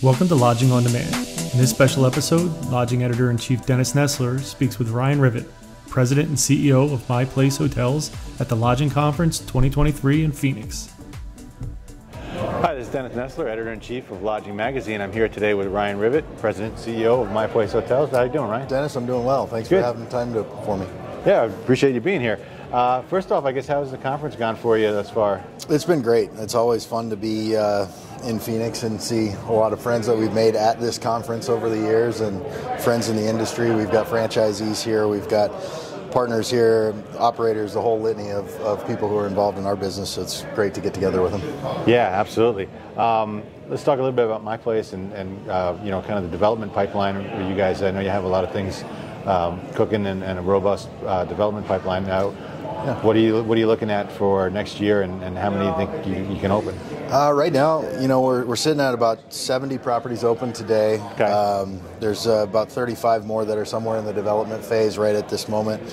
Welcome to Lodging on Demand. In this special episode, Lodging Editor-in-chief Dennis Nessler speaks with Ryan Rivett, President and CEO of My Place Hotels at the Lodging Conference 2023 in Phoenix. Hi, this is Dennis Nessler, Editor-in-chief of Lodging Magazine. I'm here today with Ryan Rivett, President and CEO of My Place Hotels. How are you doing, Ryan? Dennis, I'm doing well. Thanks for having time for me. Yeah, I appreciate you being here. First off, I guess, how's the conference gone for you thus far? It's been great. It's always fun to be in Phoenix and see a lot of friends that we've made at this conference over the years and friends in the industry. We've got franchisees here. We've got partners here, operators, the whole litany of people who are involved in our business. So it's great to get together with them. Yeah, absolutely. Let's talk a little bit about My Place and you know, kind of the development pipeline with you guys. I know you have a lot of things cooking and a robust development pipeline now. Yeah. What are you looking at for next year, and how many do you think you can open? Right now, you know, we're sitting at about 70 properties open today. Okay. There's about 35 more that are somewhere in the development phase right at this moment.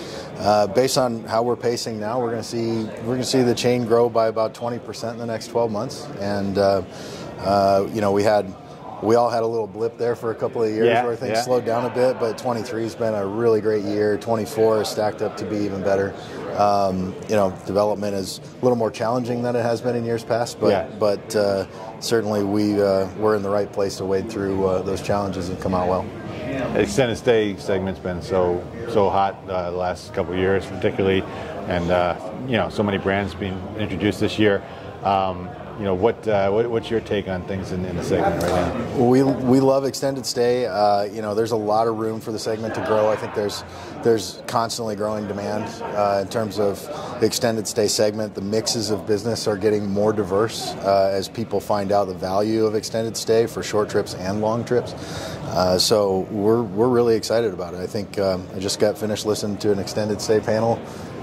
Based on how we're pacing now, we're going to see the chain grow by about 20% in the next 12 months. And you know, we all had a little blip there for a couple of years where things slowed down a bit, but 23 has been a really great year. 24 is stacked up to be even better. You know, development is a little more challenging than it has been in years past, but certainly we're in the right place to wade through those challenges and come out well. Extended stay segment's been so hot the last couple of years, particularly, and you know, so many brands being introduced this year. You know, what's your take on things in the segment right now? We love extended stay. You know, there's a lot of room for the segment to grow. I think there's constantly growing demand in terms of the extended stay segment. The mixes of business are getting more diverse as people find out the value of extended stay for short trips and long trips. So we're really excited about it. I think I just got finished listening to an extended stay panel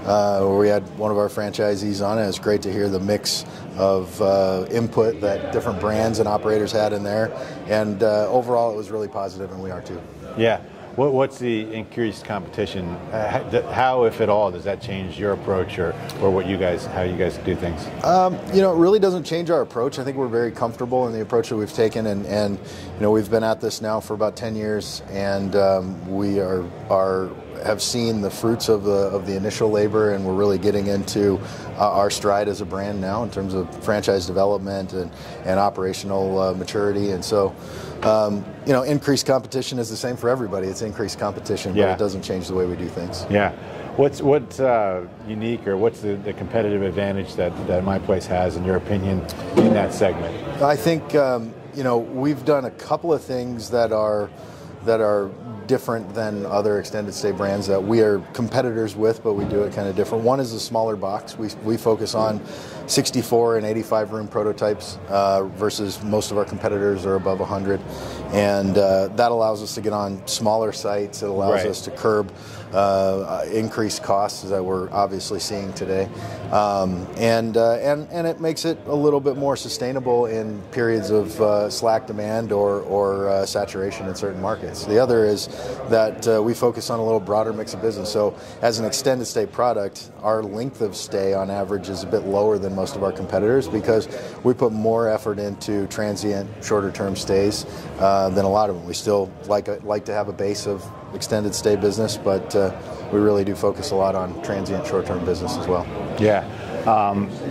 where we had one of our franchisees on it. It was great to hear the mix of input that different brands and operators had in there, and overall it was really positive, and we are too. Yeah. What's the increased competition? How, if at all, does that change your approach or how you guys do things? You know, it really doesn't change our approach. I think we're very comfortable in the approach that we've taken, and you know, we've been at this now for about 10 years, and we have seen the fruits of the initial labor, and we're really getting into our stride as a brand now in terms of franchise development and operational maturity. And so, you know, increased competition is the same for everybody. It's increased competition, but it doesn't change the way we do things. Yeah. What's unique, or what's the competitive advantage that My Place has, in your opinion, in that segment? I think you know, we've done a couple of things that are different than other extended stay brands that we are competitors with, but we do it kind of different. One is a smaller box. We focus on 64 and 85 room prototypes versus most of our competitors are above 100, and that allows us to get on smaller sites. It allows us to curb increased costs that we're obviously seeing today, and it makes it a little bit more sustainable in periods of slack demand or saturation in certain markets. The other is that we focus on a little broader mix of business. So as an extended stay product, our length of stay on average is a bit lower than most of our competitors because we put more effort into transient, shorter term stays than a lot of them. We still like to have a base of extended stay business, but we really do focus a lot on transient, short term business as well. Yeah.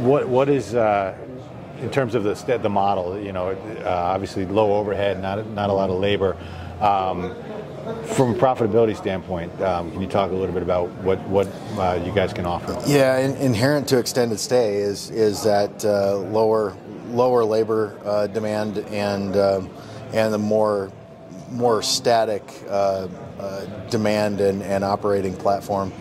What is in terms of the model? You know, obviously low overhead, not a lot of labor. From a profitability standpoint, can you talk a little bit about what you guys can offer? Yeah, inherent to extended stay is that lower labor demand and the more static demand and operating platform,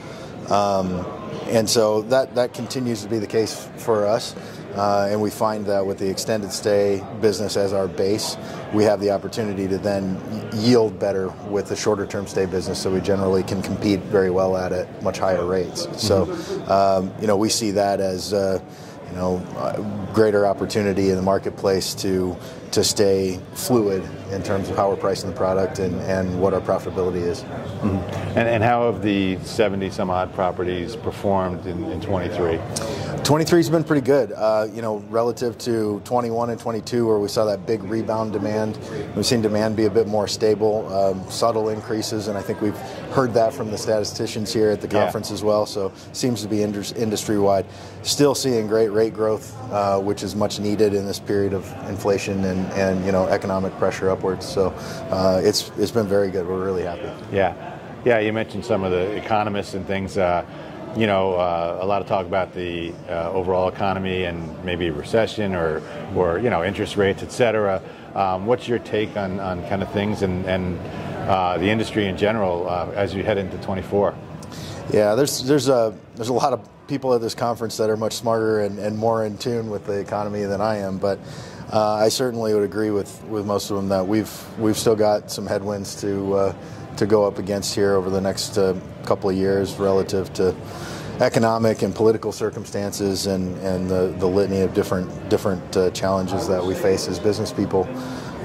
and so that continues to be the case for us. And we find that with the extended stay business as our base, we have the opportunity to then yield better with the shorter term stay business, so we generally can compete very well at much higher rates. So, you know, we see that as you know, greater opportunity in the marketplace to stay fluid in terms of how we're pricing the product and what our profitability is. Mm-hmm. And how have the 70 some odd properties performed in 23? 23's been pretty good, relative to 21 and 22, where we saw that big rebound demand. We've seen demand be a bit more stable, subtle increases, and I think we've heard that from the statisticians here at the conference as well. So seems to be industry-wide. Still seeing great rate growth, which is much needed in this period of inflation and economic pressure upwards. So it's been very good. We're really happy. Yeah. You mentioned some of the economists and things. A lot of talk about the overall economy and maybe recession or interest rates, et cetera. What's your take on kind of things and the industry in general as you head into 24? Yeah, there's a lot of people at this conference that are much smarter and more in tune with the economy than I am, but I certainly would agree with most of them that we've still got some headwinds to go up against here over the next couple of years relative to economic and political circumstances and the litany of different challenges that we face as business people.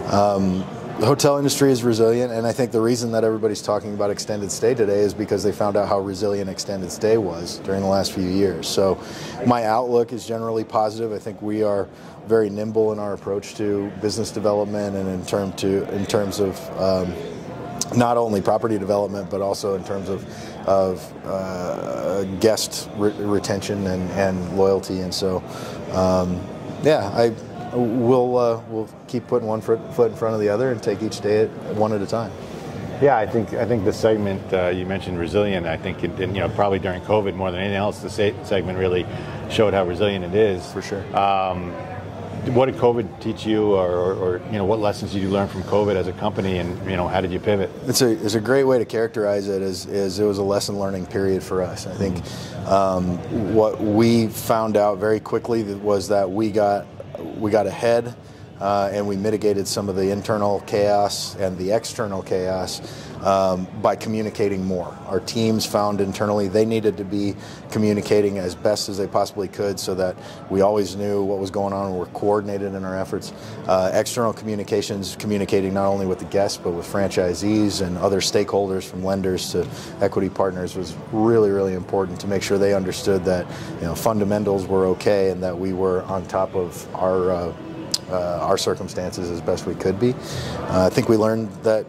The hotel industry is resilient, and I think the reason that everybody's talking about extended stay today is because they found out how resilient extended stay was during the last few years. So my outlook is generally positive. I think we are very nimble in our approach to business development and in terms of not only property development, but also in terms of guest retention and loyalty. And so, we'll keep putting one foot in front of the other and take each day one at a time. Yeah, I think the segment you mentioned resilient. I think probably during COVID more than anything else, the segment really showed how resilient it is. For sure. What did COVID teach you, or what lessons did you learn from COVID as a company, and how did you pivot? It's a great way to characterize it. Is it was a lesson learning period for us. I think what we found out very quickly was that we got ahead and we mitigated some of the internal chaos and the external chaos by communicating more. Our teams found internally they needed to be communicating as best as they possibly could so that we always knew what was going on and were coordinated in our efforts. External communications, communicating not only with the guests but with franchisees and other stakeholders from lenders to equity partners was really, really important to make sure they understood that fundamentals were okay and that we were on top of our circumstances as best we could be. I think we learned that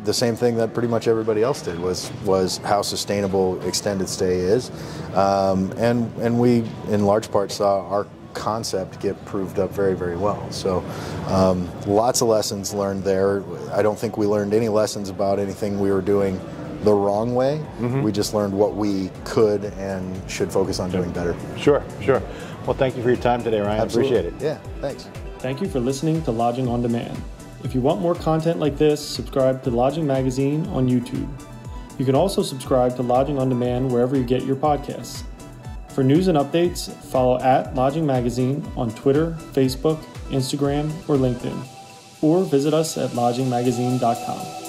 the same thing that pretty much everybody else did was how sustainable extended stay is, and we in large part saw our concept get proved up very, very well. So lots of lessons learned there. I don't think we learned any lessons about anything we were doing the wrong way. Mm-hmm. We just learned what we could and should focus on doing better. Sure. Well, thank you for your time today, Ryan. Absolutely. Appreciate it. Yeah, thanks. Thank you for listening to Lodging on Demand. If you want more content like this, subscribe to Lodging Magazine on YouTube. You can also subscribe to Lodging on Demand wherever you get your podcasts. For news and updates, follow @Lodging Magazine on Twitter, Facebook, Instagram, or LinkedIn, or visit us at lodgingmagazine.com.